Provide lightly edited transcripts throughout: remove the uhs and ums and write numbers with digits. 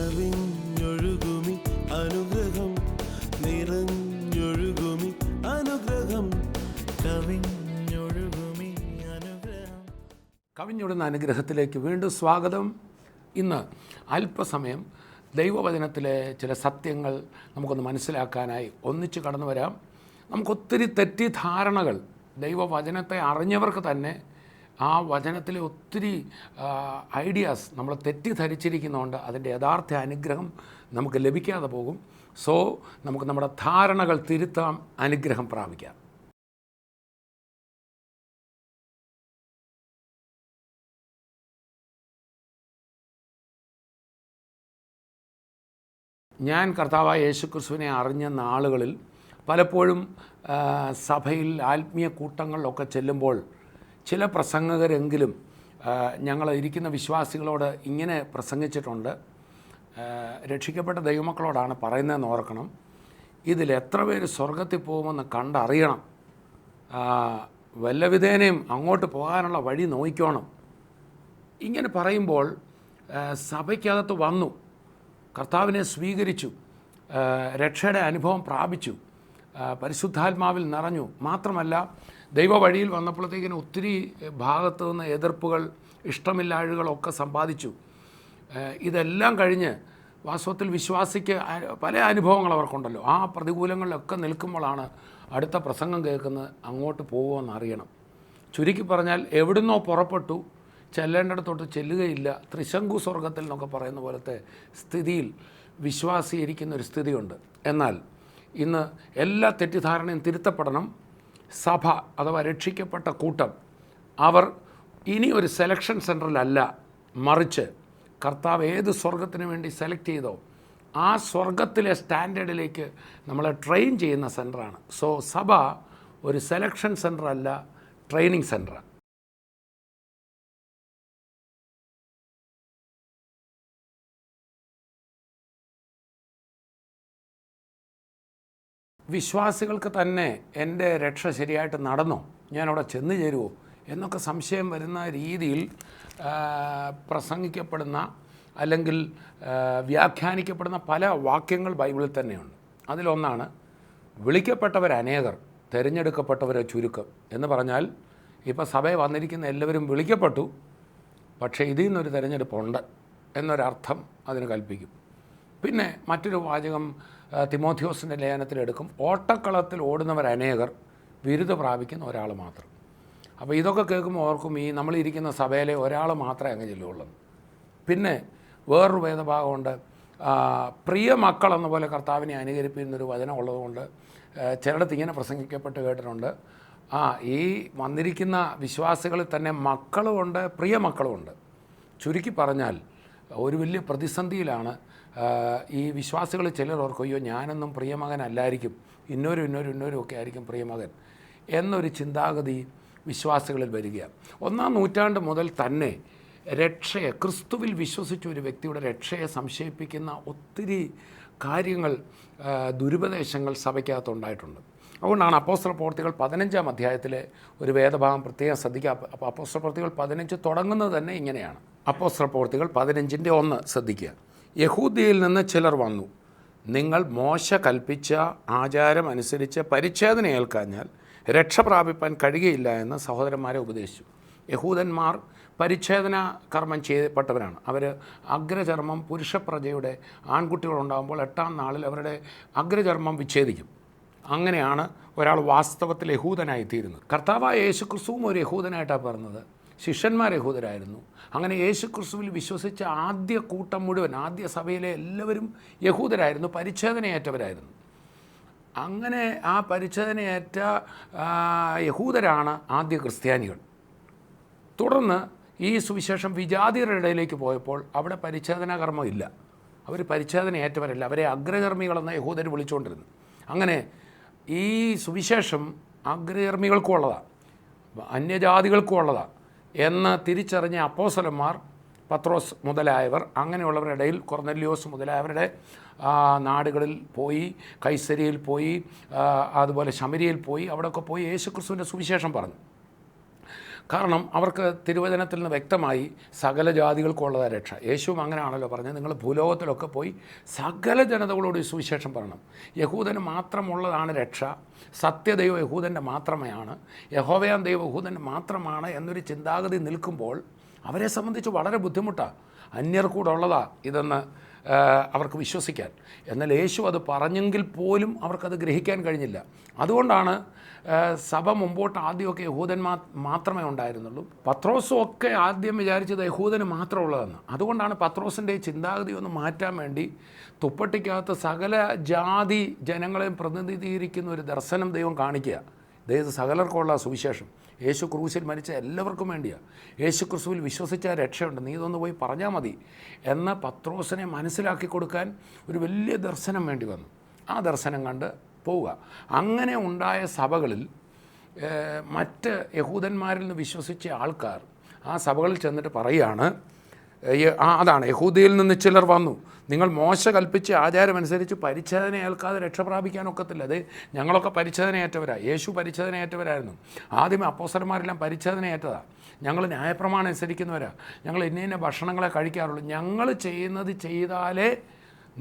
കവിഞ്ഞൊഴുകുമി അനുഗ്രഹം നിറഞ്ഞൊഴുകുമി അനുഗ്രഹം കവിഞ്ഞൊഴുകുമി അനുഗ്രഹം. കവിഞ്ഞൊഴുന്ന അനുഗ്രഹത്തിലേക്ക് വീണ്ടും സ്വാഗതം. ഇന്ന് അല്പസമയം ദൈവവചനത്തിലെ ചില സത്യങ്ങൾ നമുക്കൊന്ന് മനസ്സിലാക്കാനായി ഒന്നിച്ച് കടന്നു വരാം. നമുക്കൊത്തിരി തെറ്റിദ്ധാരണകൾ ദൈവവചനത്തെ അറിഞ്ഞവർക്ക് തന്നെ ആ വചനത്തിലെ ഒത്തിരി ഐഡിയാസ് നമ്മൾ തെറ്റിദ്ധരിച്ചിരിക്കുന്നതുകൊണ്ട് അതിൻ്റെ യഥാർത്ഥ അനുഗ്രഹം നമുക്ക് ലഭിക്കാതെ പോകും. സോ നമുക്ക് നമ്മുടെ ധാരണകൾ തിരുത്താം, അനുഗ്രഹം പ്രാപിക്കാം. ഞാൻ കർത്താവായ യേശുക്രിസ്തുവിനെ അറിഞ്ഞ നാളുകളിൽ പലപ്പോഴും സഭയിൽ ആത്മീയ കൂട്ടങ്ങളിലൊക്കെ ചെല്ലുമ്പോൾ ചില പ്രസംഗകരെങ്കിലും ഞങ്ങൾ ഇരിക്കുന്ന വിശ്വാസികളോട് ഇങ്ങനെ പ്രസംഗിച്ചിട്ടുണ്ട്. രക്ഷിക്കപ്പെട്ട ദൈവമക്കളോടാണ് പറയുന്നതെന്ന് ഓർക്കണം. ഇതിൽ എത്ര പേര് സ്വർഗത്തിൽ പോകുമെന്ന് കണ്ടറിയണം. വല്ലവിധേനയും അങ്ങോട്ട് പോകാനുള്ള വഴി നോക്കിക്കോണം. ഇങ്ങനെ പറയുമ്പോൾ സഭയ്ക്കകത്ത് വന്നു, കർത്താവിനെ സ്വീകരിച്ചു, രക്ഷയുടെ അനുഭവം പ്രാപിച്ചു, പരിശുദ്ധാത്മാവിൽ നിറഞ്ഞു. മാത്രമല്ല ദൈവ വഴിയിൽ വന്നപ്പോഴത്തേക്കിന് ഒത്തിരി ഭാഗത്തു നിന്ന് എതിർപ്പുകൾ, ഇഷ്ടമില്ലായ്മകളൊക്കെ സമ്പാദിച്ചു. ഇതെല്ലാം കഴിഞ്ഞ് വാസ്തവത്തിൽ വിശ്വാസിക്ക് പല അനുഭവങ്ങൾ അവർക്കുണ്ടല്ലോ. ആ പ്രതികൂലങ്ങളിലൊക്കെ നിൽക്കുമ്പോഴാണ് അടുത്ത പ്രസംഗം കേൾക്കുന്നത്, അങ്ങോട്ട് പോകുമെന്ന് അറിയണം. ചുരുക്കി പറഞ്ഞാൽ എവിടുന്നോ പുറപ്പെട്ടു, ചെല്ലേണ്ടിടത്തോട്ട് ചെല്ലുകയില്ല, ത്രിശങ്കു സ്വർഗത്തിൽ എന്നൊക്കെ പറയുന്ന പോലത്തെ സ്ഥിതിയിൽ വിശ്വാസി ഇരിക്കുന്ന ഒരു സ്ഥിതിയുണ്ട്. എന്നാൽ ഇന്ന് എല്ലാ തെറ്റിദ്ധാരണയും തിരുത്തപ്പെടണം. സഭ അഥവാ രക്ഷിക്കപ്പെട്ട കൂട്ടം അവർ ഇനി ഒരു സെലക്ഷൻ സെൻറ്ററിലല്ല, മറിച്ച് കർത്താവ് ഏത് സ്വർഗത്തിന് വേണ്ടി സെലക്ട് ചെയ്തോ ആ സ്വർഗത്തിലെ സ്റ്റാൻഡേർഡിലേക്ക് നമ്മളെ ട്രെയിൻ ചെയ്യുന്ന സെൻറ്ററാണ്. സോ സഭ ഒരു സെലക്ഷൻ സെൻറ്ററല്ല, ട്രെയിനിങ് സെൻറ്ററാണ്. വിശ്വാസികൾക്ക് തന്നെ എൻ്റെ രക്ഷ ശരിയായിട്ട് നടന്നോ, ഞാനവിടെ ചെന്ന് ചേരുമോ എന്നൊക്കെ സംശയം വരുന്ന രീതിയിൽ പ്രസംഗിക്കപ്പെടുന്ന അല്ലെങ്കിൽ വ്യാഖ്യാനിക്കപ്പെടുന്ന പല വാക്യങ്ങൾ ബൈബിളിൽ തന്നെയുണ്ട്. അതിലൊന്നാണ് വിളിക്കപ്പെട്ടവരനേകർ, തിരഞ്ഞെടുക്കപ്പെട്ടവരെ ചുരുക്കം എന്ന് പറഞ്ഞാൽ ഇപ്പോൾ സഭയിൽ വന്നിരിക്കുന്ന എല്ലാവരും വിളിക്കപ്പെട്ടു, പക്ഷേ ഇതിൽ നിന്നൊരു തിരഞ്ഞെടുപ്പുണ്ട് എന്നൊരർത്ഥം അതിന് കൽപ്പിക്കും. പിന്നെ മറ്റൊരു വാചകം തിമോഥെയോസിൻ്റെ ലേഖനത്തിലെടുക്കും, ഓട്ടക്കളത്തിൽ ഓടുന്നവരനേകർ, ബിരുദ പ്രാപിക്കുന്ന ഒരാൾ മാത്രം. അപ്പോൾ ഇതൊക്കെ കേൾക്കുമ്പോൾ ഓർക്കും ഈ നമ്മളിരിക്കുന്ന സഭയിലെ ഒരാൾ മാത്രമേ അങ്ങ് ചെല്ലുള്ളൂ. പിന്നെ വേറൊരു വേദഭാഗമുണ്ട്, പ്രിയ മക്കൾ എന്ന പോലെ കർത്താവിനെ അനുകരിപ്പിക്കുന്നൊരു വചനം ഉള്ളതുകൊണ്ട് ചിലയിടത്ത് ഇങ്ങനെ പ്രസംഗിക്കപ്പെട്ട് കേട്ടിട്ടുണ്ട്. ഈ വന്നിരിക്കുന്ന വിശ്വാസികളിൽ തന്നെ മക്കളുമുണ്ട്, പ്രിയ മക്കളുമുണ്ട്. ചുരുക്കി പറഞ്ഞാൽ ഒരു വലിയ പ്രതിസന്ധിയിലാണ് ഈ വിശ്വാസികൾ. ചിലർ ഓർക്കും, അയ്യോ ഞാനൊന്നും പ്രിയമകനല്ലായിരിക്കും, ഇന്നോരും ഒക്കെ ആയിരിക്കും പ്രിയമകൻ എന്നൊരു ചിന്താഗതി വിശ്വാസികളിൽ വരിക. 1-ാം നൂറ്റാണ്ട് മുതൽ തന്നെ രക്ഷയെ, ക്രിസ്തുവിൽ വിശ്വസിച്ച ഒരു വ്യക്തിയുടെ രക്ഷയെ സംശയിപ്പിക്കുന്ന ഒത്തിരി കാര്യങ്ങൾ, ദുരുപദേശങ്ങൾ സഭയ്ക്കകത്തുണ്ടായിട്ടുണ്ട്. അതുകൊണ്ടാണ് അപ്പോസ്തല പ്രവൃത്തികൾ 15-ാം അധ്യായത്തിലെ ഒരു വേദഭാഗം പ്രത്യേകം ശ്രദ്ധിക്കുക. അപ്പോൾ അപ്പോസ്തല പ്രവൃത്തികൾ 15 തുടങ്ങുന്നത് തന്നെ ഇങ്ങനെയാണ്. അപ്പോസ്തല പ്രവൃത്തികൾ 15-ന്റെ 1 ശ്രദ്ധിക്കുക. യഹൂദിയിൽ നിന്ന് ചിലർ വന്നു, നിങ്ങൾ മോശ കൽപ്പിച്ച ആചാരം അനുസരിച്ച് പരിച്ഛേദന ഏൽക്കാഞ്ഞാൽ രക്ഷ പ്രാപിപ്പാൻ കഴിയുകയില്ല എന്ന് സഹോദരന്മാരെ ഉപദേശിച്ചു. യഹൂദന്മാർ പരിച്ഛേദന കർമ്മം ചെയ്യപ്പെട്ടവരാണ്. അവർ അഗ്രചർമ്മം, പുരുഷപ്രജയുടെ ആൺകുട്ടികളുണ്ടാകുമ്പോൾ 8-ാം നാളിൽ അവരുടെ അഗ്രചർമ്മം വിച്ഛേദിക്കും. അങ്ങനെയാണ് ഒരാൾ വാസ്തവത്തിൽ യഹൂദനായിത്തീരുന്നത്. കർത്താവായ യേശുക്രിസ്തുവും ഒരു യഹൂദനായിട്ടാണ് പറഞ്ഞത്. ശിഷ്യന്മാർ യഹൂദരായിരുന്നു. അങ്ങനെ യേശുക്രിസ്തുവിൽ വിശ്വസിച്ച ആദ്യ കൂട്ടം മുഴുവൻ, ആദ്യ സഭയിലെ എല്ലാവരും യഹൂദരായിരുന്നു, പരിച്ഛേദനയേറ്റവരായിരുന്നു. അങ്ങനെ ആ പരിച്ഛേദനയേറ്റ യഹൂദരാണ് ആദ്യ ക്രിസ്ത്യാനികൾ. തുടർന്ന് ഈ സുവിശേഷം വിജാതിയരുടെ ഇടയിലേക്ക് പോയപ്പോൾ അവിടെ പരിച്ഛേദന കർമ്മം ഇല്ല, അവർ പരിച്ഛേദനയേറ്റവരല്ല, അവരെ അഗ്രചർമ്മികളെന്ന് യഹൂദർ വിളിച്ചുകൊണ്ടിരുന്നു. അങ്ങനെ ഈ സുവിശേഷം അഗ്രചർമ്മികൾക്കും ഉള്ളതാണ്, അന്യജാതികൾക്കും ഉള്ളതാണ് എന്ന് തിരിച്ചറിഞ്ഞ അപ്പോസ്തലന്മാർ, പത്രോസ് മുതലായവർ, അങ്ങനെയുള്ളവരുടെ ഇടയിൽ കൊർന്നല്യോസ് മുതലായവരുടെ നാടുകളിൽ പോയി, കൈസരിയിൽ പോയി, അതുപോലെ ശമരിയിൽ പോയി, അവിടെയൊക്കെ പോയി യേശുക്രിസ്തുവിൻ്റെ സുവിശേഷം പറഞ്ഞു. കാരണം അവർക്ക് തിരുവചനത്തിൽ നിന്ന് വ്യക്തമായി സകല ജാതികൾക്കുള്ളതാണ് രക്ഷ. യേശുവും അങ്ങനെയാണല്ലോ പറഞ്ഞത്, നിങ്ങൾ ഭൂലോകത്തിലൊക്കെ പോയി സകല ജനതകളോട് ഈ സുവിശേഷം പറയണം. യഹൂദന് മാത്രമുള്ളതാണ് രക്ഷ, സത്യദൈവം യഹൂദൻ്റെ മാത്രമാണ്, യഹോവയാം ദൈവം യഹൂദൻ്റെ മാത്രമാണ് എന്നൊരു ചിന്താഗതി നിൽക്കുമ്പോൾ അവരെ സംബന്ധിച്ച് വളരെ ബുദ്ധിമുട്ടാണ്. അന്യർ കൂടെ ഉള്ളതാ ഇതെന്ന് അവർക്ക് വിശ്വസിക്കാൻ. എന്നാൽ യേശു അത് പറഞ്ഞെങ്കിൽ പോലും അവർക്കത് ഗ്രഹിക്കാൻ കഴിഞ്ഞില്ല. അതുകൊണ്ടാണ് സഭ മുമ്പോട്ട് ആദ്യമൊക്കെ യഹൂദന്മാർ മാത്രമേ ഉണ്ടായിരുന്നുള്ളൂ. പത്രോസും ഒക്കെ ആദ്യം വിചാരിച്ചത് യഹൂദന് മാത്രമുള്ളതെന്ന്. അതുകൊണ്ടാണ് പത്രോസിൻ്റെ ചിന്താഗതി ഒന്ന് മാറ്റാൻ വേണ്ടി തുപ്പട്ടിക്കകത്ത് സകല ജാതി ജനങ്ങളെയും പ്രതിനിധീകരിക്കുന്ന ഒരു ദർശനം ദൈവം കാണിക്കുക. ദൈവം സകലർക്കുള്ള സുവിശേഷം യേശു ക്രൂശിൽ മരിച്ച എല്ലാവർക്കും വേണ്ടിയാണ്. യേശു ക്രിസ്തുവിൽ വിശ്വസിച്ച രക്ഷയുണ്ട്, നീ ഇതൊന്ന് പോയി പറഞ്ഞാൽ മതി എന്ന് പത്രോസിനെ മനസ്സിലാക്കി കൊടുക്കാൻ ഒരു വലിയ ദർശനം വേണ്ടി വന്നു. ആ ദർശനം കണ്ട് പോവുക. അങ്ങനെ ഉണ്ടായ സഭകളിൽ മറ്റ് യഹൂദന്മാരിൽ നിന്ന് വിശ്വസിച്ച ആൾക്കാർ ആ സഭകളിൽ ചെന്നിട്ട് പറയുകയാണ്, അതാണ് യഹൂദിയിൽ നിന്ന് ചിലർ വന്നു, നിങ്ങൾ മോശ കൽപ്പിച്ച ആചാരമനുസരിച്ച് പരിച്ഛേദന ഏൽക്കാതെ രക്ഷ പ്രാപിക്കാനൊക്കത്തില്ല. അത് ഞങ്ങളൊക്കെ പരിച്ഛേദനയേറ്റവരാണ്, യേശു പരിച്ഛേദനയേറ്റവരായിരുന്നു. ആദ്യമേ അപ്പോസ്തലന്മാരെല്ലാം പരിച്ഛേദനയേറ്റതാണ്. ഞങ്ങൾ ന്യായപ്രമാണം അനുസരിക്കുന്നവരാണ്, ഞങ്ങൾ ഇന്ന ഭക്ഷണങ്ങളെ കഴിക്കാറുള്ളൂ, ഞങ്ങൾ ചെയ്യുന്നത് ചെയ്താലേ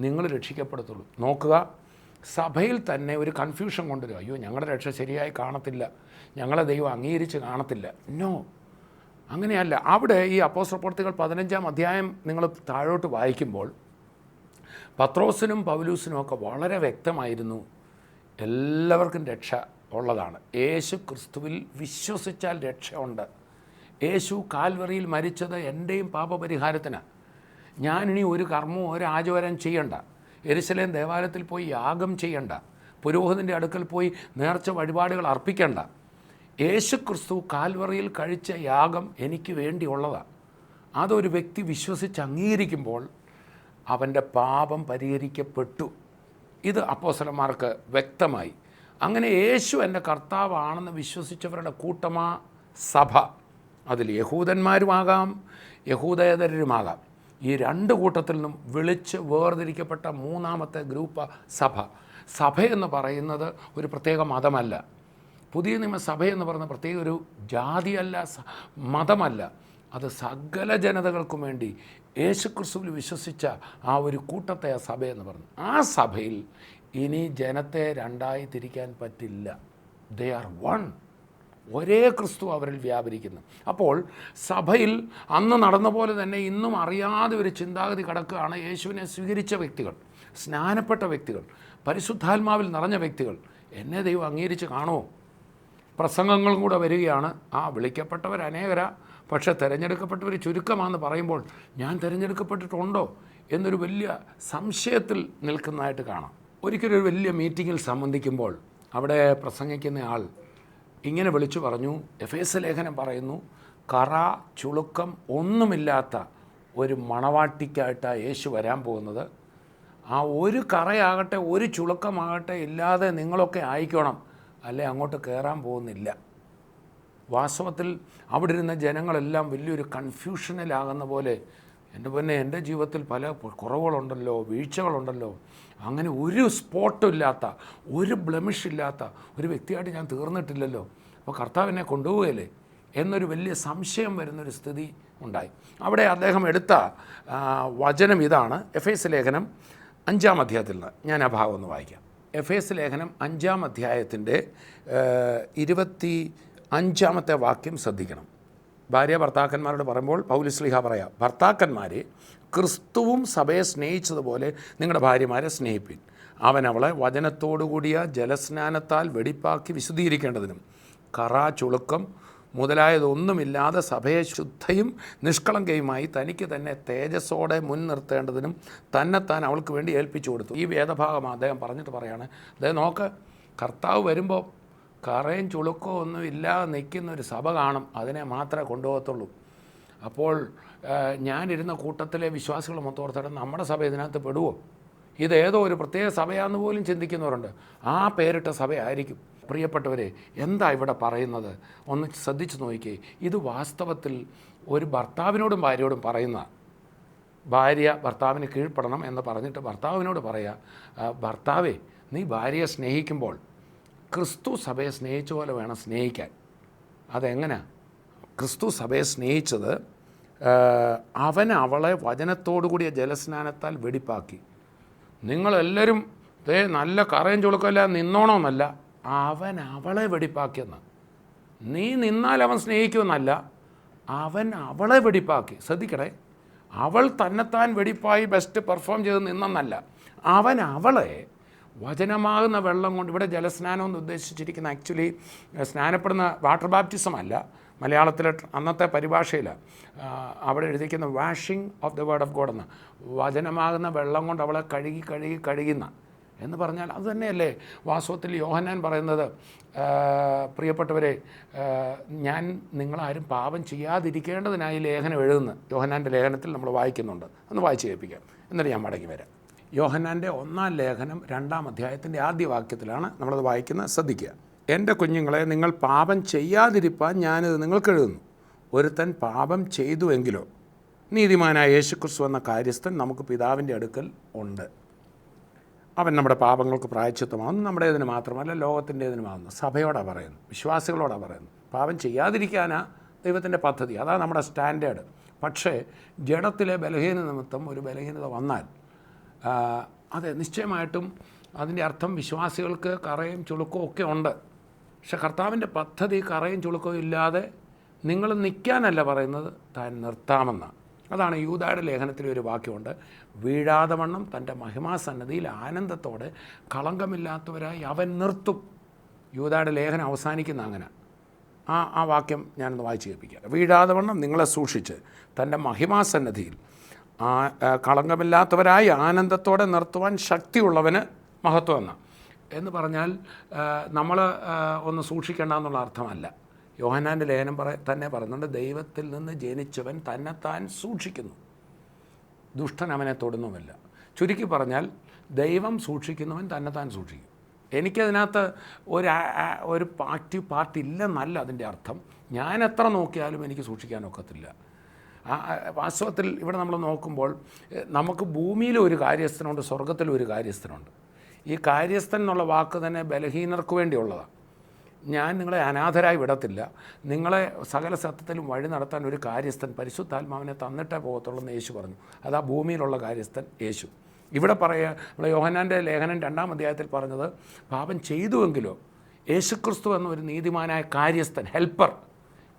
നിങ്ങൾ രക്ഷിക്കപ്പെടത്തുള്ളൂ. നോക്കുക, സഭയിൽ തന്നെ ഒരു കൺഫ്യൂഷൻ കൊണ്ടുവരും. അയ്യോ, ഞങ്ങളുടെ രക്ഷ ശരിയായി കാണത്തില്ല, ഞങ്ങളെ ദൈവം അംഗീകരിച്ച് കാണത്തില്ല. നോ, അങ്ങനെയല്ല. അവിടെ ഈ അപ്പോസ്തല പ്രവൃത്തികൾ 15-ാം അധ്യായം നിങ്ങൾ താഴോട്ട് വായിക്കുമ്പോൾ പത്രോസിനും പൗലൂസിനും ഒക്കെ വളരെ വ്യക്തമായിരുന്നു എല്ലാവർക്കും രക്ഷ ഉള്ളതാണ്. യേശു ക്രിസ്തുവിൽ വിശ്വസിച്ചാൽ രക്ഷയുണ്ട്. യേശു കാൽവറിയിൽ മരിച്ചത് എൻ്റെയും പാപപരിഹാരത്തിനാണ്. ഞാനിനി ഒരു കർമ്മവും ഒരു ആചാരം ചെയ്യണ്ട, യെരുശലേം ദേവാലയത്തിൽ പോയി യാഗം ചെയ്യണ്ട, പുരോഹിതൻ്റെ അടുക്കൽ പോയി നേർച്ച വഴിപാടുകൾ അർപ്പിക്കണ്ട. യേശു ക്രിസ്തു കാൽവറിയിൽ കഴിച്ച യാഗം എനിക്ക് വേണ്ടിയുള്ളതാണ്. അതൊരു വ്യക്തി വിശ്വസിച്ച് അംഗീകരിക്കുമ്പോൾ അവൻ്റെ പാപം പരിഹരിക്കപ്പെട്ടു. ഇത് അപ്പോസ്തലന്മാർക്ക് വ്യക്തമായി. അങ്ങനെ യേശു എൻ്റെ കർത്താവാണെന്ന് വിശ്വസിച്ചവരുടെ കൂട്ടമാ സഭ. അതിൽ യഹൂദന്മാരുമാകാം യഹൂദേതരരുമാകാം. ഈ രണ്ട് കൂട്ടത്തിൽ നിന്നും വിളിച്ച് വേർതിരിക്കപ്പെട്ട മൂന്നാമത്തെ ഗ്രൂപ്പ് സഭ. സഭയെന്ന് പറയുന്നത് ഒരു പ്രത്യേക മതമല്ല. പുതിയ നിയമസഭയെന്ന് പറയുന്ന പ്രത്യേക ഒരു ജാതിയല്ല, മതമല്ല. അത് സകല ജനതകൾക്കും വേണ്ടി യേശുക്രിസ്തുവിൽ വിശ്വസിച്ച ആ ഒരു കൂട്ടത്തെ ആ സഭയെന്ന് പറഞ്ഞു. ആ സഭയിൽ ഇനി ജനത്തെ രണ്ടായി തിരിക്കാൻ പറ്റില്ല. They are one. ഒരേ ക്രിസ്തു അവരിൽ വ്യാപരിക്കുന്നു. അപ്പോൾ സഭയിൽ അന്ന് നടന്ന പോലെ തന്നെ ഇന്നും അറിയാതെ ഒരു ചിന്താഗതി കിടക്കുകയാണ്. യേശുവിനെ സ്വീകരിച്ച വ്യക്തികൾ, സ്നാനപ്പെട്ട വ്യക്തികൾ, പരിശുദ്ധാത്മാവിൽ നിറഞ്ഞ വ്യക്തികൾ എന്നെ ദൈവം അംഗീകരിച്ച് കാണുമോ? പ്രസംഗങ്ങളും കൂടെ വരികയാണ്. വിളിക്കപ്പെട്ടവർ അനേകരാ, പക്ഷേ തിരഞ്ഞെടുക്കപ്പെട്ടവർ ചുരുക്കമാണെന്ന് പറയുമ്പോൾ ഞാൻ തിരഞ്ഞെടുക്കപ്പെട്ടിട്ടുണ്ടോ എന്നൊരു വലിയ സംശയത്തിൽ നിൽക്കുന്നതായിട്ട് കാണാം. ഒരിക്കലൊരു വലിയ മീറ്റിങ്ങിൽ സംബന്ധിക്കുമ്പോൾ അവിടെ പ്രസംഗിക്കുന്ന ആൾ ഇങ്ങനെ വിളിച്ചു പറഞ്ഞു, എഫേസ്യ ലേഖനം പറയുന്നു, കറ ചുളുക്കം ഒന്നുമില്ലാത്ത ഒരു മണവാട്ടിക്കായിട്ടാണ് യേശു വരാൻ പോകുന്നത്. ആ ഒരു കറയാകട്ടെ ഒരു ചുളുക്കമാകട്ടെ ഇല്ലാതെ നിങ്ങളൊക്കെ ആയിക്കണം, അല്ലെ അങ്ങോട്ട് കയറാൻ പോകുന്നില്ല. വാസ്തവത്തിൽ അവിടെ ഇരുന്ന ജനങ്ങളെല്ലാം വലിയൊരു കൺഫ്യൂഷനിലാകുന്ന പോലെ, എൻ്റെ പൊന്നെ, എൻ്റെ ജീവിതത്തിൽ പല കുറവുകളുണ്ടല്ലോ, വീഴ്ചകളുണ്ടല്ലോ, അങ്ങനെ ഒരു സ്പോട്ടും ഇല്ലാത്ത, ഒരു ബ്ലെമിഷില്ലാത്ത ഒരു വ്യക്തിയായിട്ട് ഞാൻ തീർന്നിട്ടില്ലല്ലോ, അപ്പോൾ കർത്താവ് എന്നെ കൊണ്ടുപോവുകയല്ലേ എന്നൊരു വലിയ സംശയം വരുന്നൊരു സ്ഥിതി ഉണ്ടായി. അവിടെ അദ്ദേഹം എടുത്ത വചനം ഇതാണ്. എഫേസ്യ ലേഖനം 5-ാം അധ്യായത്തിൽ നിന്ന് ഞാൻ ആ ഭാഗം ഒന്ന് വായിക്കാം. എഫേസ്യ ലേഖനം 5-ാം അധ്യായത്തിൻ്റെ 25-ാമത്തെ വാക്യം ശ്രദ്ധിക്കണം. ഭാര്യ ഭർത്താക്കന്മാരോട് പറയുമ്പോൾ പൗലോസ് ശ്ലീഹ പറയാം, ഭർത്താക്കന്മാരെ ക്രിസ്തുവും സഭയെ സ്നേഹിച്ചതുപോലെ നിങ്ങളുടെ ഭാര്യമാരെ സ്നേഹിപ്പിൻ. അവൻ അവളെ വചനത്തോടുകൂടിയ ജലസ്നാനത്താൽ വെടിപ്പാക്കി വിശുദ്ധീകരിക്കേണ്ടതിനും കറ ചുളുക്കം മുതലായതൊന്നുമില്ലാതെ സഭയെ ശുദ്ധയും നിഷ്കളങ്കയുമായി തനിക്ക് തന്നെ തേജസ്സോടെ മുൻനിർത്തേണ്ടതിനും തന്നെത്താൻ അവൾക്ക് വേണ്ടി ഏൽപ്പിച്ചു കൊടുത്തു. ഈ വേദഭാഗം അദ്ദേഹം പറഞ്ഞിട്ട് പറയാണ്, അദ്ദേഹം നോക്ക്, കർത്താവ് വരുമ്പോൾ കറയും ചുളുക്കവും ഒന്നും ഇല്ലാതെ നിൽക്കുന്ന ഒരു സഭ കാണും, അതിനെ മാത്രമേ കൊണ്ടുപോകത്തുള്ളൂ. അപ്പോൾ ഞാനിരുന്ന കൂട്ടത്തിലെ വിശ്വാസികൾ മൊത്തോർത്തിട്ട് നമ്മുടെ സഭ ഇതിനകത്ത് പെടുവോ? ഇതേതോ ഒരു പ്രത്യേക സഭയാണെന്ന് പോലും ചിന്തിക്കുന്നവരുണ്ട്. ആ പേരിട്ട സഭയായിരിക്കും. പ്രിയപ്പെട്ടവരെ, എന്താ ഇവിടെ പറയുന്നത് ഒന്ന് ശ്രദ്ധിച്ച് നോക്കിക്കേ. ഇത് വാസ്തവത്തിൽ ഒരു ഭർത്താവിനോടും ഭാര്യയോടും പറയുന്ന, ഭാര്യ ഭർത്താവിന് കീഴ്പ്പെടണം എന്ന് പറഞ്ഞിട്ട് ഭർത്താവിനോട് പറയുക, ഭർത്താവേ, നീ ഭാര്യയെ സ്നേഹിക്കുമ്പോൾ ക്രിസ്തു സഭയെ സ്നേഹിച്ച പോലെ വേണം സ്നേഹിക്കാൻ. അതെങ്ങനെ? ക്രിസ്തു സഭയെ സ്നേഹിച്ചത് അവൻ അവളെ വചനത്തോടു കൂടിയ ജലസ്നാനത്താൽ വെടിപ്പാക്കി. നിങ്ങളെല്ലാവരും നല്ല കറയും ചുളുക്കല്ല നിന്നോണമെന്നല്ല, അവൻ അവളെ വെടിപ്പാക്കിയെന്ന്. നീ നിന്നാൽ അവൻ സ്നേഹിക്കുമെന്നല്ല, അവൻ അവളെ വെടിപ്പാക്കി. ശ്രദ്ധിക്കണേ, അവൾ തന്നെത്താൻ വെടിപ്പായി ബെസ്റ്റ് പെർഫോം ചെയ്ത് നിന്നെന്നല്ല, അവൻ അവളെ വചനമാകുന്ന വെള്ളം കൊണ്ട്, ഇവിടെ ജലസ്നാനം എന്ന് ഉദ്ദേശിച്ചിരിക്കുന്ന ആക്ച്വലി സ്നാനപ്പെടുന്ന വാട്ടർ ബാപ്റ്റിസം അല്ല, മലയാളത്തിലെ അന്നത്തെ പരിഭാഷയിൽ അവിടെ എഴുതിയിരിക്കുന്ന washing of the word of God എന്ന, വചനമാകുന്ന വെള്ളം കൊണ്ട് അവളെ കഴുകുന്ന എന്ന് പറഞ്ഞാൽ അത് തന്നെയല്ലേ വാസ്തവത്തിൽ യോഹന്നാൻ പറയുന്നത്, പ്രിയപ്പെട്ടവരെ, ഞാൻ നിങ്ങളാരും പാപം ചെയ്യാതിരിക്കേണ്ടതിനായി ലേഖനം എഴുതുന്നു. യോഹന്നാൻ്റെ ലേഖനത്തിൽ നമ്മൾ വായിക്കുന്നുണ്ട്, ഒന്ന് വായിച്ച് കേൾപ്പിക്കാം, എന്നിട്ട് ഞാൻ മടങ്ങി വരാം. യോഹന്നാൻ്റെ 1-ാം ലേഖനം 2-ാം അധ്യായത്തിൻ്റെ ആദ്യ വാക്യത്തിലാണ് നമ്മളത് വായിക്കുന്നത്. ശ്രദ്ധിക്കുക. എൻ്റെ കുഞ്ഞുങ്ങളെ, നിങ്ങൾ പാപം ചെയ്യാതിരിപ്പാൻ ഞാനിത് നിങ്ങൾക്ക് എഴുതുന്നു. ഒരുത്തൻ പാപം ചെയ്തുവെങ്കിലോ നീതിമാനായ യേശുക്രിസ്തു എന്ന കാര്യസ്ഥൻ നമുക്ക് പിതാവിൻ്റെ അടുക്കൽ ഉണ്ട്. അവൻ നമ്മുടെ പാപങ്ങൾക്ക് പ്രായശ്ചിത്തമാകുന്നു, നമ്മുടേതിന് മാത്രമല്ല ലോകത്തിൻ്റേതിനുമാകുന്നു. സഭയോടാണ് പറയുന്നു, വിശ്വാസികളോടാണ് പറയുന്നു. പാപം ചെയ്യാതിരിക്കാനാണ് ദൈവത്തിൻ്റെ പദ്ധതി, അതാണ് നമ്മുടെ സ്റ്റാൻഡേർഡ്. പക്ഷേ ജഡത്തിലെ ബലഹീന നിമിത്തം ഒരു ബലഹീനത വന്നാൽ അതെ നിശ്ചയമായിട്ടും അതിൻ്റെ അർത്ഥം വിശ്വാസികൾക്ക് കറയും ചുളുക്കവും ഒക്കെ ഉണ്ട്. പക്ഷെ കർത്താവിൻ്റെ പദ്ധതി കറയും ചുളുക്കവും ഇല്ലാതെ നിങ്ങൾ നിൽക്കാനല്ല പറയുന്നത്, താൻ നിർത്താമെന്നാണ്. അതാണ് യൂദായുടെ ലേഖനത്തിലെ ഒരു വാക്യമുണ്ട്, വീഴാതെ വണ്ണം തൻ്റെ മഹിമാസന്നദ്ധിയിൽ ആനന്ദത്തോടെ കളങ്കമില്ലാത്തവരായി അവൻ നിർത്തും. യൂദായുടെ ലേഖനം അവസാനിക്കുന്ന അങ്ങനെ. ആ വാക്യം ഞാനൊന്ന് വായിച്ച് കേൾപ്പിക്കാം. വീഴാതെ വണ്ണം നിങ്ങളെ സൂക്ഷിച്ച് തൻ്റെ മഹിമാസന്നദ്ധിയിൽ കളങ്കമില്ലാത്തവരായി ആനന്ദത്തോടെ നിർത്തുവാൻ ശക്തിയുള്ളവന് മഹത്വം എന്ന് പറഞ്ഞാൽ നമ്മൾ ഒന്ന് സൂക്ഷിക്കേണ്ട എന്നുള്ള അർത്ഥമല്ല. യോഹന്നാൻ്റെ ലേഖനം തന്നെ പറയുന്നുണ്ട്, ദൈവത്തിൽ നിന്ന് ജനിച്ചവൻ തന്നെത്താൻ സൂക്ഷിക്കുന്നു, ദുഷ്ടൻ അവനെ തൊടുന്നുമില്ല. ചുരുക്കി പറഞ്ഞാൽ ദൈവം സൂക്ഷിക്കുന്നവൻ തന്നെത്താൻ സൂക്ഷിക്കും. എനിക്കതിനകത്ത് ഒരു ആക്റ്റീവ് പാർട്ട് ഇല്ലെന്നല്ല അതിൻ്റെ അർത്ഥം. ഞാൻ എത്ര നോക്കിയാലും എനിക്ക് സൂക്ഷിക്കാനൊക്കത്തില്ല. വാസ്തവത്തിൽ ഇവിടെ നമ്മൾ നോക്കുമ്പോൾ നമുക്ക് ഭൂമിയിലും ഒരു കാര്യസ്ഥനുണ്ട്, സ്വർഗത്തിലും ഒരു കാര്യസ്ഥനുണ്ട്. ഈ കാര്യസ്ഥൻ എന്നുള്ള വാക്ക് തന്നെ ബലഹീനർക്ക് വേണ്ടിയുള്ളതാണ്. ഞാൻ നിങ്ങളെ അനാഥരായി വിടത്തില്ല, നിങ്ങളെ സകല സത്യത്തിലും വഴി നടത്താൻ ഒരു കാര്യസ്ഥൻ പരിശുദ്ധാത്മാവിനെ തന്നിട്ടേ പോകത്തുള്ളൂ എന്ന് യേശു പറഞ്ഞു. അതാ ഭൂമിയിലുള്ള കാര്യസ്ഥൻ യേശു. ഇവിടെ നമ്മുടെ യോഹന്നാൻ്റെ ലേഖനം 2-ാം അധ്യായത്തിൽ പറഞ്ഞത്, പാപം ചെയ്തുവെങ്കിലോ യേശുക്രിസ്തു എന്നൊരു നീതിമാനായ കാര്യസ്ഥൻ, ഹെൽപ്പർ,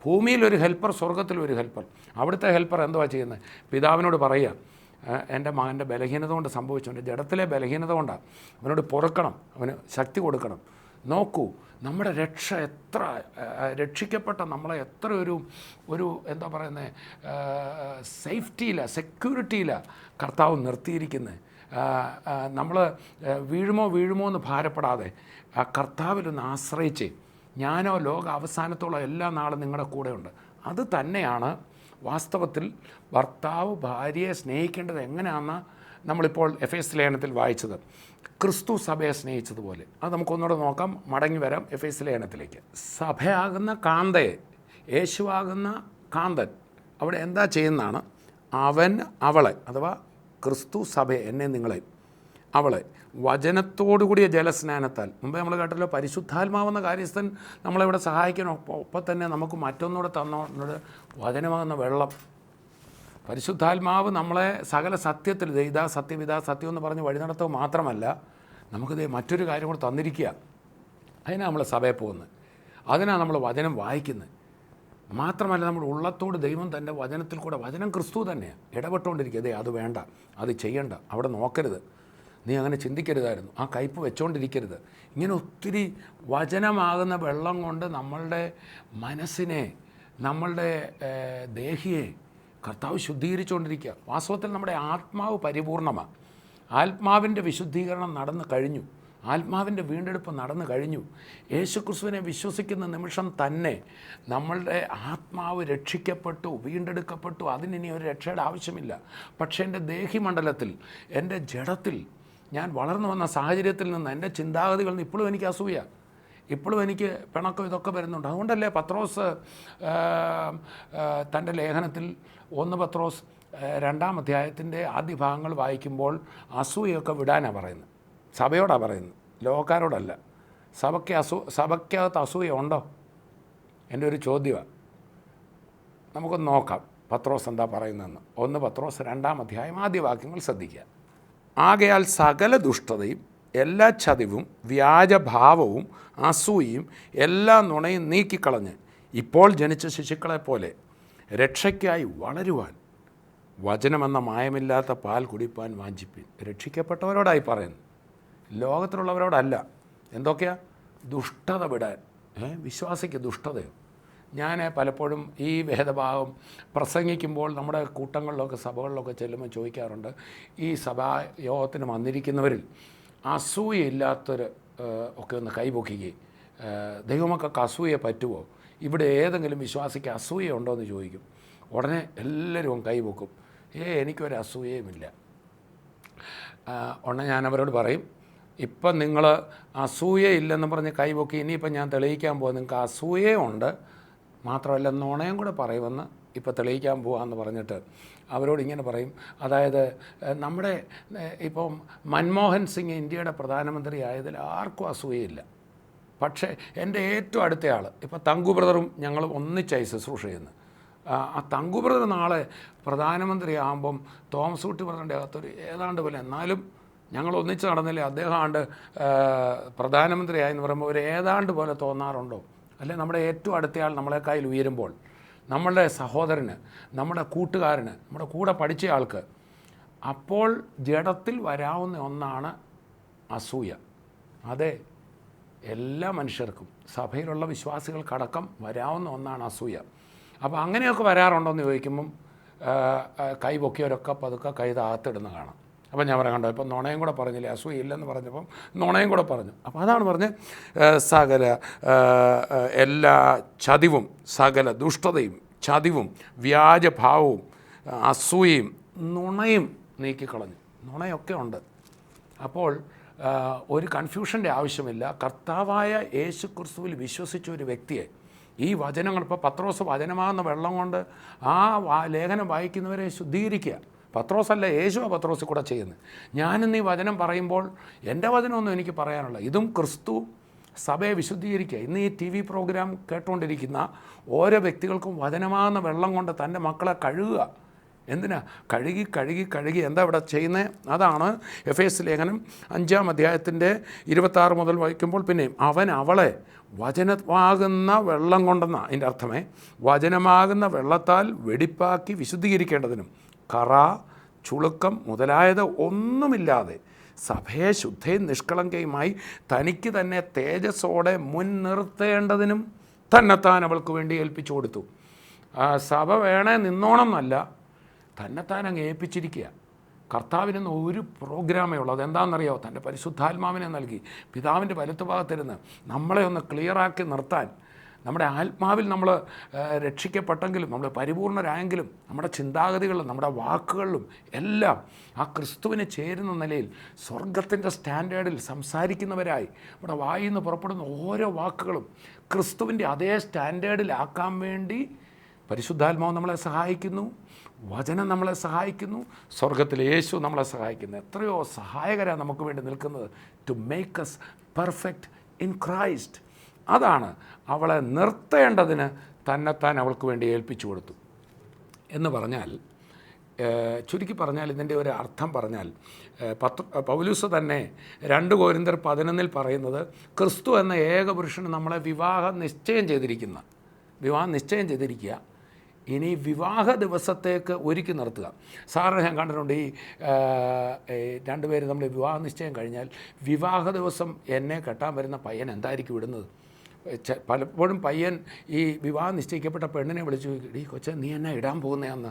ഭൂമിയിലൊരു ഹെൽപ്പർ, സ്വർഗത്തിലൊരു ഹെൽപ്പർ. അവിടുത്തെ ഹെൽപ്പർ എന്തുവാ ചെയ്യുന്നത്? പിതാവിനോട് പറയുക, എൻ്റെ മകൻ്റെ ബലഹീനത കൊണ്ട് സംഭവിച്ചു, എൻ്റെ ജഡത്തിലെ ബലഹീനത കൊണ്ടാണ്, അവനോട് പൊറുക്കണം, അവന് ശക്തി കൊടുക്കണം. നോക്കൂ, നമ്മുടെ രക്ഷിക്കപ്പെട്ട നമ്മളെ എത്ര ഒരു എന്താ പറയുന്നത്, സെക്യൂരിറ്റിയിലാണ് കർത്താവ് നിർത്തിയിരിക്കുന്നത്. നമ്മൾ വീഴുമോ എന്ന് ഭാരപ്പെടാതെ ആ കർത്താവിലൊന്ന് ആശ്രയിച്ച്, ഞാനോ ലോക അവസാനത്തോളം എല്ലാ നാളും നിങ്ങളുടെ കൂടെയുണ്ട്. അത് തന്നെയാണ് വാസ്തവത്തിൽ ഭർത്താവ് ഭാര്യയെ സ്നേഹിക്കേണ്ടത് എങ്ങനെയാണെന്ന് നമ്മളിപ്പോൾ എഫേസ് ലേഖനത്തിൽ വായിച്ചത്. ക്രിസ്തു സഭയെ സ്നേഹിച്ചതുപോലെ. അത് നമുക്കൊന്നുകൂടെ നോക്കാം, മടങ്ങി വരാം എഫേസ് ലേഖനത്തിലേക്ക്. സഭയാകുന്ന കാന്തയെ, യേശുവാകുന്ന കാന്തൻ അവിടെ എന്താ ചെയ്യുന്നതാണ്? അവൻ അവളെ, അഥവാ ക്രിസ്തു സഭയെ, എന്നെ നിങ്ങളെ, അവളെ വചനത്തോടുകൂടിയ ജലസ്നാനത്താൽ, മുമ്പേ നമ്മൾ കേട്ടല്ലോ പരിശുദ്ധാത്മാവെന്ന കാര്യസ്ഥൻ നമ്മളിവിടെ സഹായിക്കണം. ഒപ്പം തന്നെ നമുക്ക് മറ്റൊന്നുകൂടെ തന്നോട് വചനമാകുന്ന വെള്ളം. പരിശുദ്ധാത്മാവ് നമ്മളെ സകല സത്യത്തിൽ ഇതാ സത്യം എന്ന് പറഞ്ഞ് വഴി നടത്തുക മാത്രമല്ല, നമുക്കിത് മറ്റൊരു കാര്യം കൂടെ തന്നിരിക്കുക. അതിനാണ് നമ്മൾ സഭയിൽ പോകുന്നത്, അതിനാണ് നമ്മൾ വചനം വായിക്കുന്നത്. മാത്രമല്ല നമ്മൾ ഉള്ളത്തോട് ദൈവം തൻ്റെ വചനത്തിൽ കൂടെ, വചനം ക്രിസ്തു തന്നെയാണ്, ഇടപെട്ടുകൊണ്ടിരിക്കുക. അത് വേണ്ട, അത് ചെയ്യണ്ട, അവിടെ നോക്കരുത്, നീ അങ്ങനെ ചിന്തിക്കരുതായിരുന്നു, ആ കയ്പ് വെച്ചുകൊണ്ടിരിക്കരുത്. ഇങ്ങനെ ഒത്തിരി വചനമാകുന്ന വെള്ളം കൊണ്ട് നമ്മളുടെ മനസ്സിനെ, നമ്മളുടെ ദേഹിയെ കർത്താവ് ശുദ്ധീകരിച്ചുകൊണ്ടിരിക്കുക. വാസ്തവത്തിൽ നമ്മുടെ ആത്മാവ് പരിപൂർണമാണ്. ആത്മാവിൻ്റെ വിശുദ്ധീകരണം നടന്നു കഴിഞ്ഞു, ആത്മാവിൻ്റെ വീണ്ടെടുപ്പ് നടന്നു കഴിഞ്ഞു. യേശുക്രിസ്തുവിനെ വിശ്വസിക്കുന്ന നിമിഷം തന്നെ നമ്മളുടെ ആത്മാവ് രക്ഷിക്കപ്പെട്ടു, വീണ്ടെടുക്കപ്പെട്ടു. അതിനി ഒരു രക്ഷയുടെ ആവശ്യമില്ല. പക്ഷേ എൻ്റെ ദേഹിമണ്ഡലത്തിൽ, എൻ്റെ ജഡത്തിൽ, ഞാൻ വളർന്നു വന്ന സാഹചര്യത്തിൽ നിന്ന്, എൻ്റെ ചിന്താഗതികളിൽ നിന്ന് ഇപ്പോഴും എനിക്ക് അസൂയ, ഇപ്പോഴും എനിക്ക് പിണക്കം, ഇതൊക്കെ വരുന്നുണ്ട്. അതുകൊണ്ടല്ലേ പത്രോസ് തൻ്റെ ലേഖനത്തിൽ 1 പത്രോസ് 2-ാം അധ്യായത്തിൻ്റെ ആദ്യ ഭാഗങ്ങൾ വായിക്കുമ്പോൾ അസൂയൊക്കെ വിടാനാണ് പറയുന്നത്. സഭയോടാണ് പറയുന്നത്, ലോകക്കാരോടല്ല. സഭയ്ക്കകത്ത് അസൂയ ഉണ്ടോ? എൻ്റെ ഒരു ചോദ്യമാണ്. നമുക്കൊന്ന് നോക്കാം പത്രോസ് എന്താ പറയുന്നതെന്ന്. 1 പത്രോസ് 2-ാം അധ്യായം ആദ്യ വാക്യങ്ങൾ ശ്രദ്ധിക്കുക. ആകയാൽ സകല ദുഷ്ടതയും എല്ലാ ചതിവും വ്യാജഭാവവും അസൂയയും എല്ലാ നുണയും നീക്കിക്കളഞ്ഞ് ഇപ്പോൾ ജനിച്ച ശിശുക്കളെപ്പോലെ രക്ഷയ്ക്കായി വളരുവാൻ വചനമെന്ന മായമില്ലാത്ത പാൽ കുടിപ്പാൻ വാഞ്ചിപ്പിൻ. രക്ഷിക്കപ്പെട്ടവരോടായി പറയുന്നു, ലോകത്തിലുള്ളവരോടല്ല. എന്തൊക്കെയാ? ദുഷ്ടത വിടാൻ. വിശ്വാസിക്ക് ദുഷ്ടതയോ? ഞാൻ പലപ്പോഴും ഈ വേദഭാഗം പ്രസംഗിക്കുമ്പോൾ നമ്മുടെ കൂട്ടങ്ങളിലൊക്കെ സഭകളിലൊക്കെ ചെല്ലുമ്പോൾ ചോദിക്കാറുണ്ട്, ഈ സഭായോഗത്തിന് വന്നിരിക്കുന്നവരിൽ അസൂയയില്ലാത്തൊരു ഒക്കെ ഒന്ന് കൈപൊക്കുകയും ദൈവമക്കൾക്ക് അസൂയ പറ്റുമോ, ഇവിടെ ഏതെങ്കിലും വിശ്വാസിക്ക് അസൂയ ഉണ്ടോ എന്ന് ചോദിക്കും. ഉടനെ എല്ലാവരും കൈപൊക്കും, എനിക്കൊരു അസൂയയുമില്ല. ഉടനെ ഞാൻ അവരോട് പറയും, ഇപ്പം നിങ്ങൾ അസൂയയില്ലെന്ന് പറഞ്ഞ് കൈപൊക്കി, ഇനിയിപ്പം ഞാൻ തെളിയിക്കാൻ പോകും നിങ്ങൾക്ക് അസൂയയുണ്ട്, മാത്രമല്ല നുണയും കൂടെ പറയുമെന്ന് ഇപ്പോൾ തെളിയിക്കാൻ പോകാമെന്ന് പറഞ്ഞിട്ട് അവരോട് ഇങ്ങനെ പറയും. അതായത് നമ്മുടെ ഇപ്പം മൻമോഹൻ സിംഗ് ഇന്ത്യയുടെ പ്രധാനമന്ത്രി ആയതിൽ ആർക്കും അസൂയയില്ല. പക്ഷേ എൻ്റെ ഏറ്റവും അടുത്ത ആൾ ഇപ്പോൾ തങ്കു ബ്രദറും ഞങ്ങളും ഒന്നിച്ചായി ശുശ്രൂഷ ചെയ്യുന്നു. ആ തങ്കു ബ്രദർ നാളെ പ്രധാനമന്ത്രി ആകുമ്പം തോമസ് കുട്ടി ബ്രദറിൻ്റെ അകത്തൊരു ഏതാണ്ട് പോലെ, എന്നാലും ഞങ്ങൾ ഒന്നിച്ച് നടന്നില്ലേ, അദ്ദേഹം ആണ്ട് പ്രധാനമന്ത്രിയായെന്ന് പറയുമ്പോൾ ഒരു ഏതാണ്ട് പോലെ തോന്നാറുണ്ടോ? അല്ലെ നമ്മുടെ ഏറ്റവും അടുത്തയാൾ നമ്മളെക്കായിൽ ഉയരുമ്പോൾ നമ്മളുടെ സഹോദരന്, നമ്മുടെ കൂട്ടുകാരന്, നമ്മുടെ കൂടെ പഠിച്ച ആൾക്ക് അപ്പോൾ ജഡത്തിൽ വരാവുന്ന ഒന്നാണ് അസൂയ. അതെ, എല്ലാ മനുഷ്യർക്കും സഭയിലുള്ള വിശ്വാസികൾക്കടക്കം വരാവുന്ന ഒന്നാണ് അസൂയ. അപ്പോൾ അങ്ങനെയൊക്കെ വരാറുണ്ടോയെന്ന് ചോദിക്കുമ്പം കൈ പൊക്കിയവരൊക്കെ പതുക്കെ കൈ താത്തിടുന്ന കാണാം. അപ്പം ഞാൻ പറയാൻ കണ്ടോ, ഇപ്പം നുണയും കൂടെ പറഞ്ഞില്ലേ, അസൂയ ഇല്ലെന്ന് പറഞ്ഞപ്പം നുണയും കൂടെ പറഞ്ഞു. അപ്പോൾ അതാണ് പറഞ്ഞ് സകല എല്ലാ ചതിവും, സകല ദുഷ്ടതയും ചതിവും വ്യാജഭാവവും അസൂയയും നുണയും നീക്കിക്കളഞ്ഞു. നുണയൊക്കെ ഉണ്ട്. അപ്പോൾ ഒരു കൺഫ്യൂഷൻ്റെ ആവശ്യമില്ല. കർത്താവായ യേശു ക്രിസ്തുവിൽ വിശ്വസിച്ച ഒരു വ്യക്തിയെ ഈ വചനങ്ങൾ, ഇപ്പോൾ പത്രോസ് വചനമാകുന്ന വെള്ളം കൊണ്ട് ആ ലേഖനം വായിക്കുന്നവരെ ശുദ്ധീകരിക്കുക. പത്രോസല്ല, യേശുവാണ് പത്രോസിൽ കൂടെ ചെയ്യുന്നത്. ഞാനിന്ന് ഈ വചനം പറയുമ്പോൾ എൻ്റെ വചനമൊന്നും എനിക്ക് പറയാനുള്ള, ഇതും ക്രിസ്തു സഭയെ വിശുദ്ധീകരിക്കുക. ഇന്ന് ഈ TV പ്രോഗ്രാം കേട്ടുകൊണ്ടിരിക്കുന്ന ഓരോ വ്യക്തികൾക്കും വചനമാകുന്ന വെള്ളം കൊണ്ട് തൻ്റെ മക്കളെ കഴുകുക. എന്തിനാ? കഴുകി കഴുകി കഴുകി എന്താ ഇവിടെ ചെയ്യുന്നത്? അതാണ് എഫേസ് ലേഖനം 5-ാം അധ്യായത്തിൻ്റെ 26 മുതൽ വായിക്കുമ്പോൾ പിന്നെയും അവൻ അവളെ വചനമാകുന്ന വെള്ളം കൊണ്ടെന്ന അതിൻ്റെ അർത്ഥമേ, വചനമാകുന്ന വെള്ളത്താൽ വെടിപ്പാക്കി വിശുദ്ധീകരിക്കേണ്ടതിനും കറ ചുളുക്കം മുതലായത് ഒന്നുമില്ലാതെ സഭയെ ശുദ്ധയും നിഷ്കളങ്കയുമായി തനിക്ക് തന്നെ തേജസ്സോടെ മുൻനിർത്തേണ്ടതിനും തന്നെത്താൻ അവൾക്ക് വേണ്ടി ഏൽപ്പിച്ചു കൊടുത്തു. സഭ വേണേ നിന്നോണം എന്നല്ല, തന്നെത്താൻ അങ്ങ് ഏൽപ്പിച്ചിരിക്കുക. കർത്താവിനൊന്നും ഒരു പ്രോഗ്രാമേ ഉള്ളൂ. അതെന്താണെന്നറിയാമോ? തൻ്റെ പരിശുദ്ധാത്മാവിനെ നൽകി പിതാവിൻ്റെ വലത്തുഭാഗത്തിരുന്ന് നമ്മളെ ഒന്ന് ക്ലിയറാക്കി നിർത്താൻ. നമ്മുടെ ആത്മാവിൽ നമ്മൾ രക്ഷിക്കപ്പെട്ടെങ്കിലും, നമ്മൾ പരിപൂർണരായെങ്കിലും, നമ്മുടെ ചിന്താഗതികളിലും നമ്മുടെ വാക്കുകളിലും എല്ലാം ആ ക്രിസ്തുവിന് ചേരുന്ന നിലയിൽ സ്വർഗത്തിൻ്റെ സ്റ്റാൻഡേർഡിൽ സംസാരിക്കുന്നവരായി നമ്മുടെ വായിൽ നിന്ന് പുറപ്പെടുന്ന ഓരോ വാക്കുകളും ക്രിസ്തുവിൻ്റെ അതേ സ്റ്റാൻഡേർഡിലാക്കാൻ വേണ്ടി പരിശുദ്ധാത്മാവ് നമ്മളെ സഹായിക്കുന്നു, വചനം നമ്മളെ സഹായിക്കുന്നു, സ്വർഗത്തിലെ യേശു നമ്മളെ സഹായിക്കുന്നു. എത്രയോ സഹായകരാണ് നമുക്ക് വേണ്ടി നിൽക്കുന്നത്. To make us perfect in Christ. അതാണ് അവളെ നിർത്തേണ്ടതിന് തന്നെത്താൻ അവൾക്ക് വേണ്ടി ഏൽപ്പിച്ചു കൊടുത്തു എന്ന് പറഞ്ഞാൽ, ചുരുക്കി പറഞ്ഞാൽ ഇതിൻ്റെ ഒരു അർത്ഥം പറഞ്ഞാൽ, പൗലൂസ് തന്നെ 2 കൊരിന്ത്യർ 11 പറയുന്നത്, ക്രിസ്തു എന്ന ഏകപുരുഷന് നമ്മളെ വിവാഹം നിശ്ചയം ചെയ്തിരിക്കുക. ഇനി വിവാഹ ദിവസത്തേക്ക് ഒരുക്കി നിർത്തുക. സാറിന് ഞാൻ കണ്ടിട്ടുണ്ട്, ഈ 2 പേര് നമ്മൾ വിവാഹ നിശ്ചയം കഴിഞ്ഞാൽ വിവാഹ ദിവസം എന്നെ കെട്ടാൻ വരുന്ന പയ്യൻ എന്തായിരിക്കും ഇടുന്നത്? പലപ്പോഴും പയ്യൻ ഈ വിവാഹം നിശ്ചയിക്കപ്പെട്ട പെണ്ണിനെ വിളിച്ചു, ഈ കൊച്ചെ നീ എന്നെ ഇടാൻ പോകുന്നതെന്ന്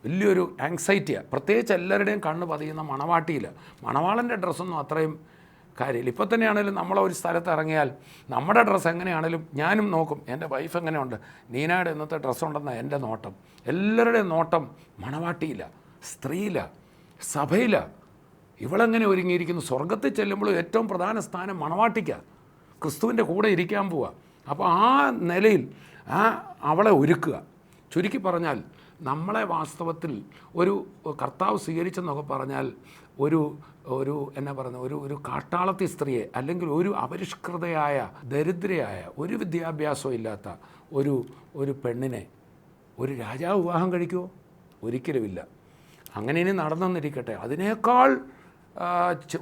വലിയൊരു ആങ്സൈറ്റിയാണ്. പ്രത്യേകിച്ച് എല്ലാവരുടെയും കണ്ണ് പതിയുന്ന മണവാട്ടിയിൽ. മണവാളൻ്റെ ഡ്രസ്സൊന്നും അത്രയും കാര്യമില്ല. ഇപ്പോൾ തന്നെയാണെങ്കിലും നമ്മളൊരു സ്ഥലത്ത് ഇറങ്ങിയാൽ നമ്മുടെ ഡ്രസ്സ് എങ്ങനെയാണെങ്കിലും ഞാനും നോക്കും, എൻ്റെ വൈഫ് എങ്ങനെയുണ്ട്, നീനയുടെ ഇന്നത്തെ ഡ്രസ്സുണ്ടെന്നാണ് എൻ്റെ നോട്ടം. എല്ലാവരുടെയും നോട്ടം മണവാട്ടിയില്ല, സ്ത്രീയില്ല, സഭയില്ല. ഇവളെങ്ങനെ ഒരുങ്ങിയിരിക്കുന്നു? സ്വർഗത്തിൽ ചെല്ലുമ്പോൾ ഏറ്റവും പ്രധാന സ്ഥാനം മണവാട്ടിക്കാണ്. ക്രിസ്തുവിൻ്റെ കൂടെ ഇരിക്കാൻ പോവുക. അപ്പോൾ ആ നിലയിൽ അവളെ ഒരുക്കുക. ചുരുക്കി പറഞ്ഞാൽ നമ്മളെ വാസ്തവത്തിൽ ഒരു കർത്താവ് സ്വീകരിച്ചെന്നൊക്കെ പറഞ്ഞാൽ ഒരു എന്നാ പറയുന്നത്, ഒരു കാട്ടാളത്തി സ്ത്രീയെ, അല്ലെങ്കിൽ ഒരു അപരിഷ്കൃതയായ ദരിദ്രയായ ഒരു വിദ്യാഭ്യാസവും ഇല്ലാത്ത ഒരു പെണ്ണിനെ ഒരു രാജാവ് വിവാഹം കഴിക്കുമോ? ഒരിക്കലുമില്ല. അങ്ങനെ ഇനി നടന്നെന്നിരിക്കട്ടെ, അതിനേക്കാൾ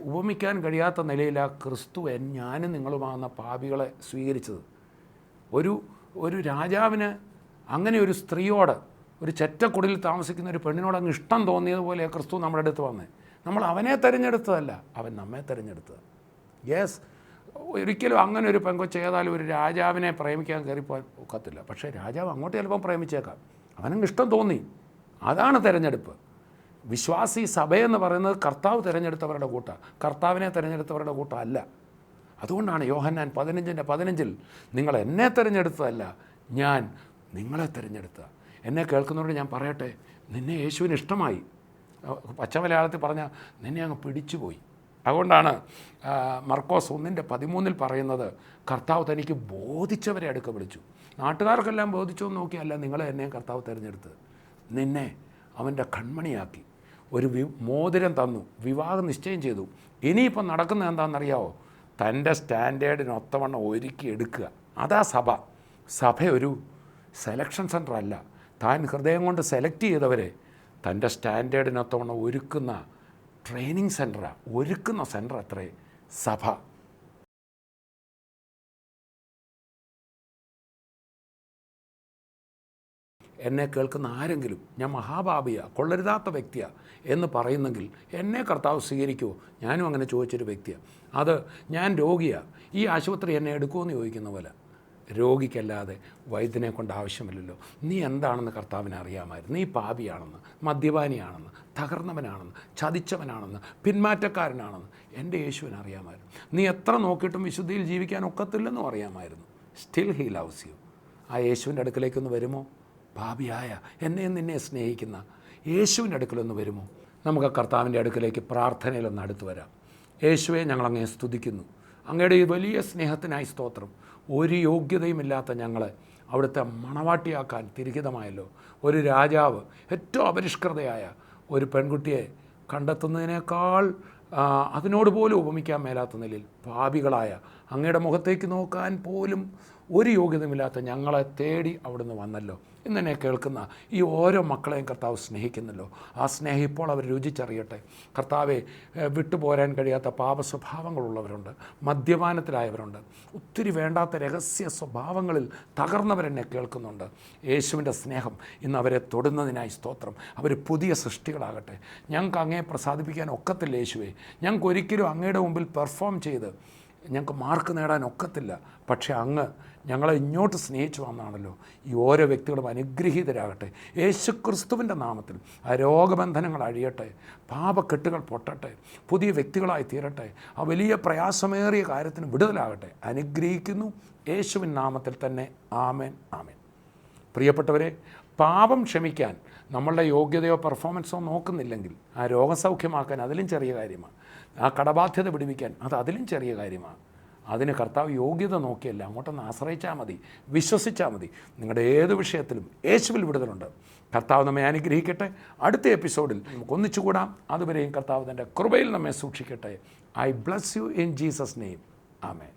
ഉപമിക്കാൻ കഴിയാത്ത നിലയിലാണ് ക്രിസ്തു ഞാനും നിങ്ങളുമാകുന്ന പാപികളെ സ്വീകരിച്ചത്. ഒരു രാജാവിന് അങ്ങനെ ഒരു സ്ത്രീയോട്, ഒരു ചെറ്റക്കുടിൽ താമസിക്കുന്ന ഒരു പെണ്ണിനോട് അങ്ങ് ഇഷ്ടം തോന്നിയതുപോലെ ക്രിസ്തു നമ്മുടെ അടുത്ത് വന്നേ. നമ്മൾ അവനെ തിരഞ്ഞെടുത്തതല്ല, അവൻ നമ്മെ തിരഞ്ഞെടുത്തത്. യെസ്, ഒരിക്കലും അങ്ങനെ ഒരു പെങ്കൊച്ച് ഏതായാലും ഒരു രാജാവിനെ പ്രേമിക്കാൻ കയറിപ്പോകാൻ ഒക്കത്തില്ല. പക്ഷേ രാജാവ് അങ്ങോട്ട് ചിലപ്പം പ്രേമിച്ചേക്കാം, അവനങ്ങ് ഇഷ്ടം തോന്നി. അതാണ് തിരഞ്ഞെടുപ്പ്. വിശ്വാസി സഭയെന്ന് പറയുന്നത് കർത്താവ് തിരഞ്ഞെടുത്തവരുടെ കൂട്ടമാണ്, കർത്താവിനെ തിരഞ്ഞെടുത്തവരുടെ കൂട്ടമല്ല. അതുകൊണ്ടാണ് യോഹന്നാൻ 15:15 നിങ്ങൾ എന്നെ തിരഞ്ഞെടുത്തതല്ല, ഞാൻ നിങ്ങളെ തിരഞ്ഞെടുത്ത. എന്നെ കേൾക്കുന്നവരോട് ഞാൻ പറയട്ടെ, നിന്നെ യേശുവിന് ഇഷ്ടമായി. പച്ച മലയാളത്തിൽ പറഞ്ഞാൽ നിന്നെ അങ്ങ് പിടിച്ചുപോയി. അതുകൊണ്ടാണ് മർക്കോസ് 1:13 പറയുന്നത്, കർത്താവ് തനിക്ക് ബോധിച്ചവരെ അടുക്ക വിളിച്ചു. നാട്ടുകാർക്കെല്ലാം ബോധിച്ചോ എന്ന് നോക്കിയല്ല നിങ്ങളെ എന്നെയും കർത്താവ് തിരഞ്ഞെടുത്തത്. നിന്നെ അവൻ്റെ കൺമണിയാക്കി, ഒരു മോതിരം തന്നു, വിവാഹം നിശ്ചയം ചെയ്തു. ഇനിയിപ്പം നടക്കുന്നത് എന്താണെന്നറിയാവോ? തൻ്റെ സ്റ്റാൻഡേർഡിനൊത്തവണ്ണം ഒരുക്കി എടുക്കുക. അതാ സഭ. സഭ ഒരു സെലക്ഷൻ സെൻ്റർ അല്ല, താൻ ഹൃദയം കൊണ്ട് സെലക്ട് ചെയ്തവരെ തൻ്റെ സ്റ്റാൻഡേർഡിനൊത്തവണ്ണം ഒരുക്കുന്ന ട്രെയിനിങ് സെൻ്ററാണ്, ഒരുക്കുന്ന സെൻ്റർ അത്രേ സഭ. എന്നെ കേൾക്കുന്ന ആരെങ്കിലും ഞാൻ മഹാപാപിയാണ്, കൊള്ളരുതാത്ത വ്യക്തിയാണ് എന്ന് പറയുന്നെങ്കിൽ എന്നെ കർത്താവ് സ്വീകരിക്കുമോ? ഞാനും അങ്ങനെ ചോദിച്ചൊരു വ്യക്തിയാണ്. അത് ഞാൻ രോഗിയാണ്, ഈ ആശുപത്രി എന്നെ എടുക്കുമെന്ന് ചോദിക്കുന്ന പോലെ. രോഗിക്കല്ലാതെ വൈദ്യനെ കൊണ്ട് ആവശ്യമില്ലല്ലോ. നീ എന്താണെന്ന് കർത്താവിനെ അറിയാമായിരുന്നു. നീ പാപിയാണെന്ന്, മദ്യപാനിയാണെന്ന്, തകർന്നവനാണെന്ന്, ചതിച്ചവനാണെന്ന്, പിന്മാറ്റക്കാരനാണെന്ന് എൻ്റെ യേശുവിനെ അറിയാമായിരുന്നു. നീ എത്ര നോക്കിയിട്ടും വിശുദ്ധിയിൽ ജീവിക്കാൻ ഒക്കത്തില്ലെന്നും അറിയാമായിരുന്നു. Still he loves you. ആ യേശുവിൻ്റെ അടുക്കലേക്കൊന്ന് വരുമോ? പാപിയായ എന്നെയും നിന്നെ സ്നേഹിക്കുന്ന യേശുവിൻ്റെ അടുക്കലൊന്ന് വരുമോ? നമുക്ക് കർത്താവിൻ്റെ അടുക്കലേക്ക് പ്രാർത്ഥനയിലൊന്ന് അടുത്ത് വരാം. യേശുവെ, ഞങ്ങളങ്ങേ സ്തുതിക്കുന്നു. അങ്ങയുടെ ഈ വലിയ സ്നേഹത്തിനായി സ്തോത്രം. ഒരു യോഗ്യതയുമില്ലാത്ത ഞങ്ങളെ അവിടുത്തെ മണവാട്ടിയാക്കാൻ തിരിഹിതമായല്ലോ. ഒരു രാജാവ് ഏറ്റവും അപരിഷ്കൃതയായ ഒരു പെൺകുട്ടിയെ കണ്ടെത്തുന്നതിനേക്കാൾ അതിനോട് പോലും ഉപമിക്കാൻ മേലാത്ത നിലയിൽ പാപികളായ അങ്ങയുടെ മുഖത്തേക്ക് നോക്കാൻ പോലും ഒരു യോഗ്യതയുമില്ലാത്ത ഞങ്ങളെ തേടി അവിടുന്ന് വന്നല്ലോ. ഇന്നെന്നെ കേൾക്കുന്ന ഈ ഓരോ മക്കളെയും കർത്താവ് സ്നേഹിക്കുന്നല്ലോ. ആ സ്നേഹം ഇപ്പോൾ അവർ രുചിച്ചറിയട്ടെ. കർത്താവെ, വിട്ടുപോരാൻ കഴിയാത്ത പാപ സ്വഭാവങ്ങളുള്ളവരുണ്ട്, മദ്യപാനത്തിലായവരുണ്ട്, ഒത്തിരി വേണ്ടാത്ത രഹസ്യ സ്വഭാവങ്ങളിൽ തകർന്നവരെന്നെ കേൾക്കുന്നുണ്ട്. യേശുവിൻ്റെ സ്നേഹം ഇന്ന് അവരെ തൊടുന്നതിനായി സ്തോത്രം. അവർ പുതിയ സൃഷ്ടികളാകട്ടെ. ഞങ്ങൾക്ക് അങ്ങയെ പ്രസാദിപ്പിക്കാൻ ഒക്കത്തില്ല യേശുവേ. ഞങ്ങൾക്ക് ഒരിക്കലും അങ്ങയുടെ മുമ്പിൽ പെർഫോം ചെയ്ത് ഞങ്ങൾക്ക് മാർക്ക് നേടാൻ ഒക്കത്തില്ല. പക്ഷേ അങ്ങ് ഞങ്ങളെ ഇങ്ങോട്ട് സ്നേഹിച്ചു വന്നാണല്ലോ. ഈ ഓരോ വ്യക്തികളും അനുഗ്രഹീതരാകട്ടെ യേശു ക്രിസ്തുവിൻ്റെ നാമത്തിൽ. ആ രോഗബന്ധനങ്ങൾ അഴിയട്ടെ, പാപക്കെട്ടുകൾ പൊട്ടട്ടെ, പുതിയ വ്യക്തികളായി തീരട്ടെ. ആ വലിയ പ്രയാസമേറിയ കാര്യത്തിന് വിടുതലാകട്ടെ. അനുഗ്രഹിക്കുന്നു യേശുവിൻ നാമത്തിൽ തന്നെ. ആമേൻ, ആമേൻ. പ്രിയപ്പെട്ടവരെ, പാപം ക്ഷമിക്കാൻ നമ്മളുടെ യോഗ്യതയോ പെർഫോമൻസോ നോക്കുന്നില്ലെങ്കിൽ ആ രോഗസൗഖ്യമാക്കാൻ അതിലും ചെറിയ കാര്യമാണ്. ആ കടബാധ്യത പിടിപ്പിക്കാൻ അതിലും ചെറിയ കാര്യമാണ്. അതിന് കർത്താവ് യോഗ്യത നോക്കിയല്ല, അങ്ങോട്ടൊന്ന് ആശ്രയിച്ചാൽ മതി, വിശ്വസിച്ചാൽ മതി. നിങ്ങളുടെ ഏത് വിഷയത്തിലും യേശുവിൽ വിടുതലുണ്ട്. കർത്താവ് നമ്മെ അനുഗ്രഹിക്കട്ടെ. അടുത്ത എപ്പിസോഡിൽ നമുക്ക് ഒന്നിച്ചുകൂടാം. അതുവരെയും കർത്താവ് തൻ്റെ കൃപയിൽ നമ്മെ സൂക്ഷിക്കട്ടെ. I bless you in Jesus name. Amen.